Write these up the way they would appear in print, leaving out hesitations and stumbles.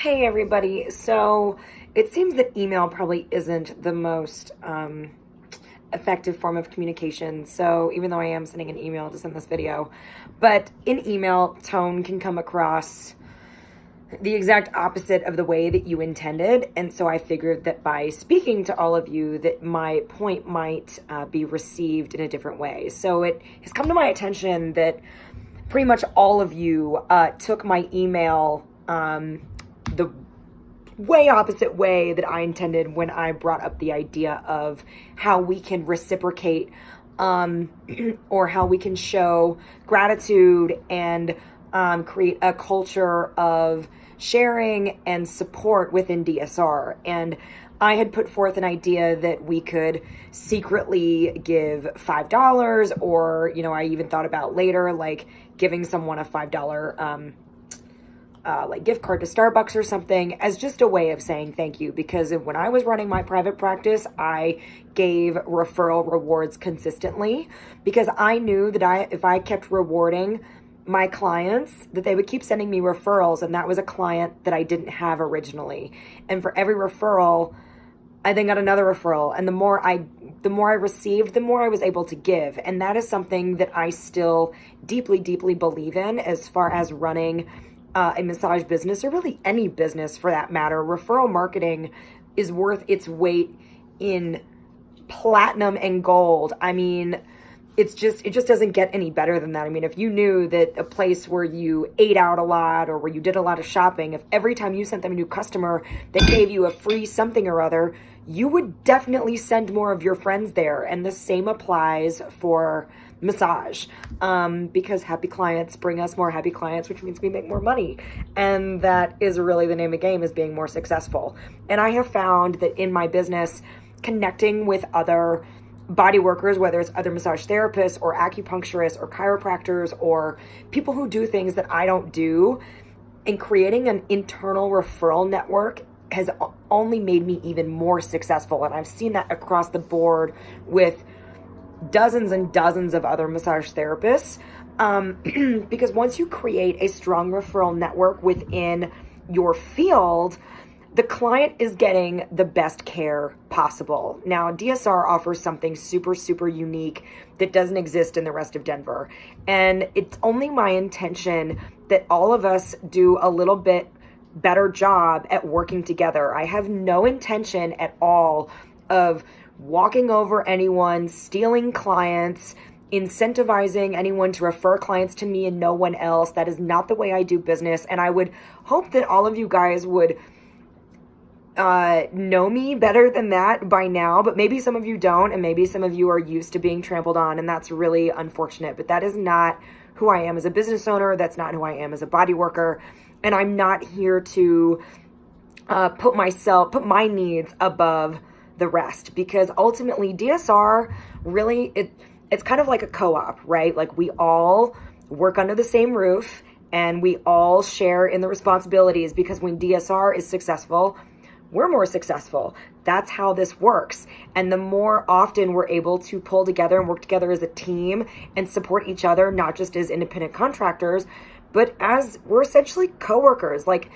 Hey everybody, so it seems that email probably isn't the most effective form of communication. So even though I am sending an email to send this video, but in email, tone can come across the exact opposite of the way that you intended. And so I figured that by speaking to all of you, that my point might be received in a different way. So it has come to my attention that pretty much all of you took my email the way opposite way that I intended when I brought up the idea of how we can reciprocate or how we can show gratitude and create a culture of sharing and support within DSR. And I had put forth an idea that we could secretly give $5 or, I even thought about later, like giving someone a $5 like gift card to Starbucks or something as just a way of saying thank you. Because when I was running my private practice, I gave referral rewards consistently because I knew that if I kept rewarding my clients, that they would keep sending me referrals. And that was a client that I didn't have originally. And for every referral, I then got another referral. And the more I received, the more I was able to give. And that is something that I still deeply, deeply believe in as far as running a massage business, or really any business for that matter. Referral marketing is worth its weight in platinum and gold. I mean, it just doesn't get any better than that. I mean, if you knew that a place where you ate out a lot or where you did a lot of shopping, if every time you sent them a new customer, they gave you a free something or other, you would definitely send more of your friends there. And the same applies for massage, because happy clients bring us more happy clients, which means we make more money. And that is really the name of the game, is being more successful. And I have found that in my business, connecting with other body workers, whether it's other massage therapists or acupuncturists or chiropractors or people who do things that I don't do, and creating an internal referral network has only made me even more successful. And I've seen that across the board with dozens and dozens of other massage therapists, because once you create a strong referral network within your field, the client is getting the best care possible. Now, DSR offers something super, super unique that doesn't exist in the rest of Denver. And it's only my intention that all of us do a little bit better job at working together. I have no intention at all of walking over anyone, stealing clients, incentivizing anyone to refer clients to me and no one else. That is not the way I do business. And I would hope that all of you guys would know me better than that by now, but maybe some of you don't, and maybe some of you are used to being trampled on, and that's really unfortunate. But that is not who I am as a business owner. That's not who I am as a body worker. And I'm not here to put my needs above the rest, because ultimately DSR really, it's kind of like a co-op, right? Like we all work under the same roof and we all share in the responsibilities, because when DSR is successful, we're more successful. That's how this works. And the more often we're able to pull together and work together as a team and support each other, not just as independent contractors, but as we're essentially coworkers. Like,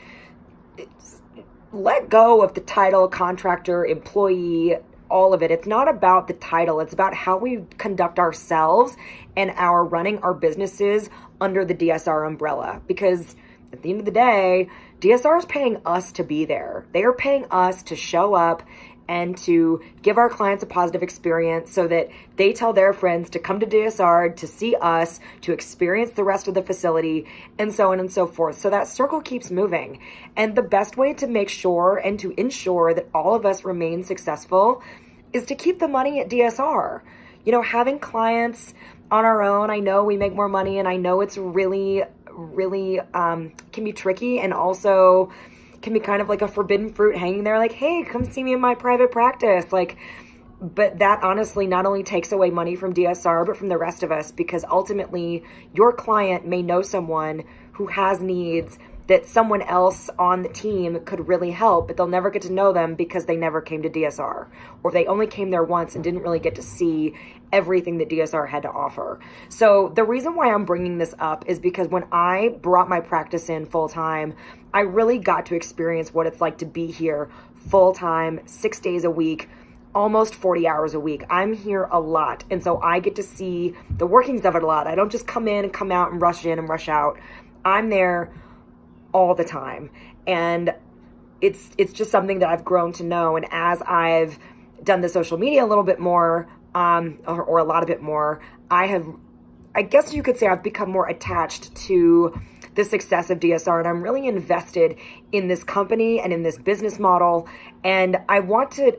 let go of the title, contractor, employee, all of it. It's not about the title. It's about how we conduct ourselves and running our businesses under the DSR umbrella. Because at the end of the day, DSR is paying us to be there. They are paying us to show up and to give our clients a positive experience so that they tell their friends to come to DSR, to see us, to experience the rest of the facility, and so on and so forth. So that circle keeps moving. And the best way to make sure and to ensure that all of us remain successfbe is to keep the money at DSR. Having clients on our own, I know we make more money, and I know it's really can be tricky, and also can be kind of like a forbidden fruit hanging there, like, hey, come see me in my private practice. But that honestly not only takes away money from DSR, but from the rest of us, because ultimately your client may know someone who has needs that someone else on the team could really help, but they'll never get to know them because they never came to DSR, or they only came there once and didn't really get to see everything that DSR had to offer. So the reason why I'm bringing this up is because when I brought my practice in full time, I really got to experience what it's like to be here full time, 6 days a week, almost 40 hours a week. I'm here a lot. And so I get to see the workings of it a lot. I don't just come in and come out and rush in and rush out. I'm there all the time. And it's just something that I've grown to know. And as I've done the social media a little bit more, or a lot of it more, I guess you could say I've become more attached to the success of DSR, and I'm really invested in this company and in this business model. And I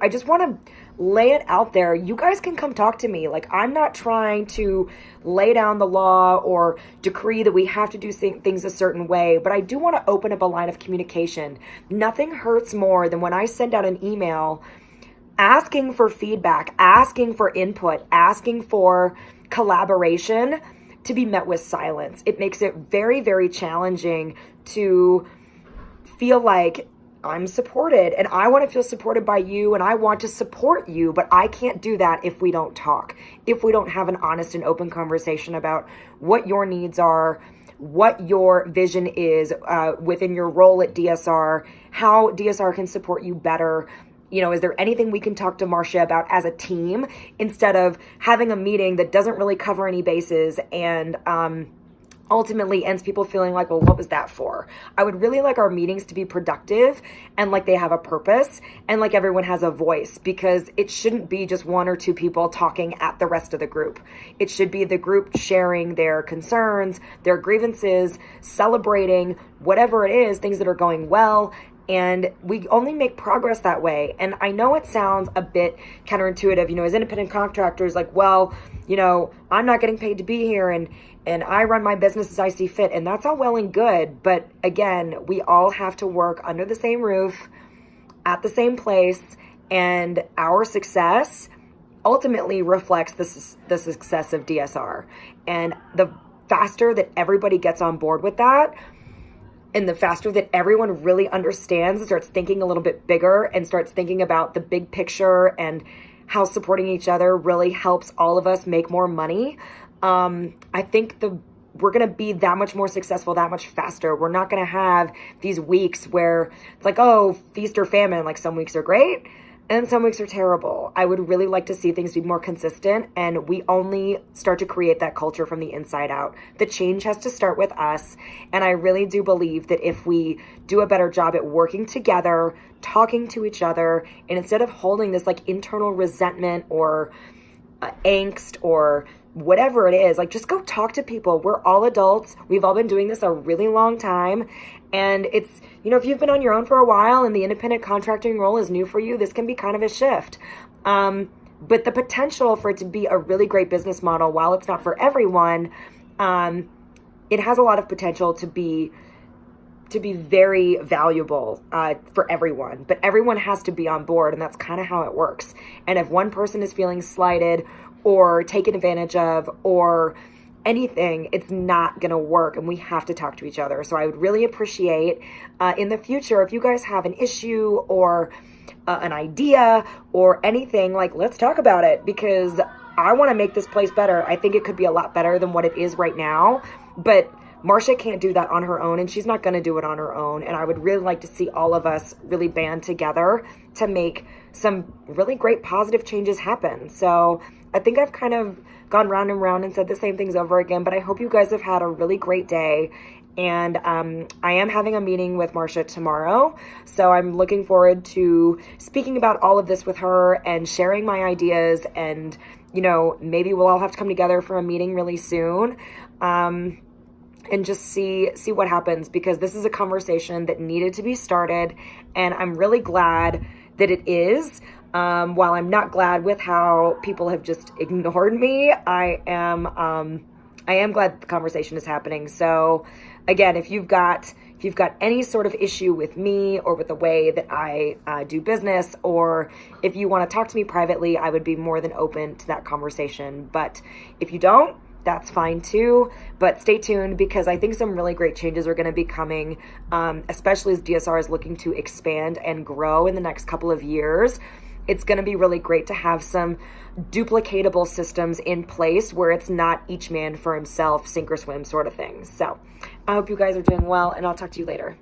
just want to lay it out there. You guys can come talk to me. Like, I'm not trying to lay down the law or decree that we have to do things a certain way, but I do want to open up a line of communication. Nothing hurts more than when I send out an email asking for feedback, asking for input, asking for collaboration, to be met with silence. It makes it very, very challenging to feel like I'm supported, and I want to feel supported by you, and I want to support you, but I can't do that if we don't talk, if we don't have an honest and open conversation about what your needs are, what your vision is within your role at DSR, how DSR can support you better. You know, is there anything we can talk to Marcia about as a team, instead of having a meeting that doesn't really cover any bases and ultimately ends people feeling like, well, what was that for? I would really like our meetings to be productive and like they have a purpose and like everyone has a voice, because it shouldn't be just one or two people talking at the rest of the group. It should be the group sharing their concerns, their grievances, celebrating whatever it is, things that are going well. And we only make progress that way. And I know it sounds a bit counterintuitive, you know, as independent contractors, like, well, you know, I'm not getting paid to be here, and I run my business as I see fit. And that's all well and good. But again, we all have to work under the same roof at the same place. And our success ultimately reflects the success of DSR. And the faster that everybody gets on board with that, and the faster that everyone really understands and starts thinking a little bit bigger and starts thinking about the big picture and how supporting each other really helps all of us make more money, I think we're going to be that much more successful, that much faster. We're not going to have these weeks where it's like, oh, feast or famine. Like, some weeks are great and some weeks are terrible. I would really like to see things be more consistent, and we only start to create that culture from the inside out. The change has to start with us, and I really do believe that if we do a better job at working together, talking to each other, and instead of holding this like internal resentment or angst or whatever it is, like, just go talk to people. We're all adults. We've all been doing this a really long time. And it's, you know, if you've been on your own for a while and the independent contracting role is new for you, this can be kind of a shift. But the potential for it to be a really great business model, while it's not for everyone, it has a lot of potential to be very valuable for everyone. But everyone has to be on board, and that's kind of how it works. And if one person is feeling slighted or taken advantage of or anything, it's not going to work, and we have to talk to each other. So I would really appreciate in the future, if you guys have an issue or an idea or anything, like, let's talk about it, because I want to make this place better. I think it could be a lot better than what it is right now, but Marcia can't do that on her own, and she's not going to do it on her own. And I would really like to see all of us really band together to make some really great positive changes happen. So I think I've kind of gone round and round and said the same things over again, but I hope you guys have had a really great day. And I am having a meeting with Marcia tomorrow, so I'm looking forward to speaking about all of this with her and sharing my ideas. And, you know, maybe we'll all have to come together for a meeting really soon and just see what happens, because this is a conversation that needed to be started, and I'm really glad that it is. While I'm not glad with how people have just ignored me, I am glad the conversation is happening. So again, if you've got any sort of issue with me or with the way that I do business, or if you want to talk to me privately, I would be more than open to that conversation. But if you don't, that's fine too. But stay tuned, because I think some really great changes are going to be coming, especially as DSR is looking to expand and grow in the next couple of years. It's going to be really great to have some duplicatable systems in place where it's not each man for himself, sink or swim sort of thing. So I hope you guys are doing well, and I'll talk to you later.